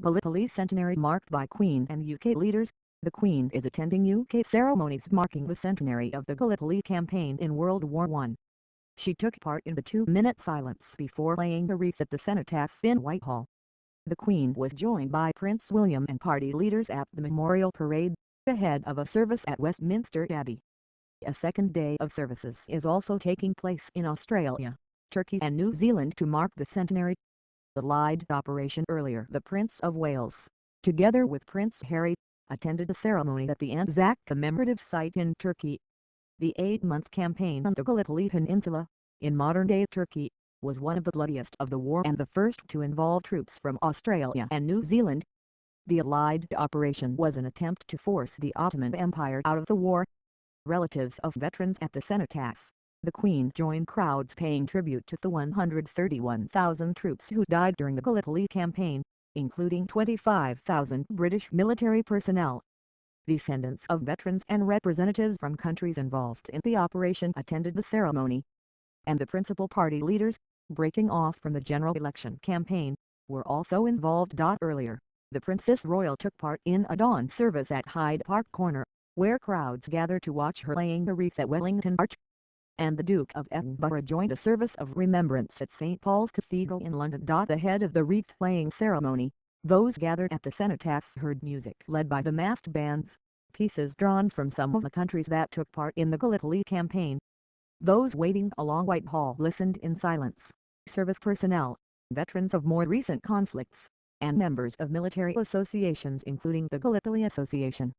Gallipoli centenary marked by Queen and UK leaders. The Queen is attending UK ceremonies marking the centenary of the Gallipoli campaign in World War I. She took part in the 2-minute silence before laying a wreath at the cenotaph in Whitehall. The Queen was joined by Prince William and party leaders at the memorial parade, ahead of a service at Westminster Abbey. A second day of services is also taking place in Australia, Turkey and New Zealand to mark the centenary. The Allied operation earlier, the Prince of Wales, together with Prince Harry, attended a ceremony at the Anzac commemorative site in Turkey. The 8-month campaign on the Gallipoli Peninsula, in modern-day Turkey, was one of the bloodiest of the war and the first to involve troops from Australia and New Zealand. The Allied operation was an attempt to force the Ottoman Empire out of the war. Relatives of veterans at the cenotaph, the Queen joined crowds paying tribute to the 131,000 troops who died during the Gallipoli campaign, including 25,000 British military personnel. Descendants of veterans and representatives from countries involved in the operation attended the ceremony, and the principal party leaders, breaking off from the general election campaign, were also involved. Earlier, the Princess Royal took part in a dawn service at Hyde Park Corner, where crowds gathered to watch her laying a wreath at Wellington Arch, and the Duke of Edinburgh joined a service of remembrance at St. Paul's Cathedral in London. Ahead of the wreath-laying ceremony, those gathered at the cenotaph heard music led by the massed bands, pieces drawn from some of the countries that took part in the Gallipoli campaign. Those waiting along Whitehall listened in silence. Service personnel, veterans of more recent conflicts, and members of military associations including the Gallipoli Association,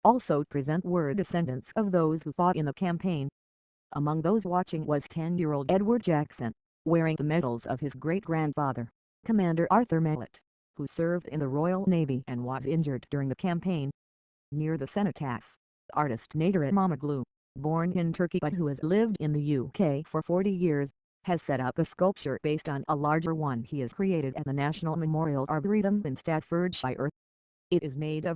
also present were descendants of those who fought in the campaign. Among those watching was 10-year-old Edward Jackson, wearing the medals of his great-grandfather, Commander Arthur Mallet, who served in the Royal Navy and was injured during the campaign. Near the cenotaph, artist Nader Mamaglu, born in Turkey but who has lived in the UK for 40 years, has set up a sculpture based on a larger one he has created at the National Memorial Arboretum in Staffordshire. It is made of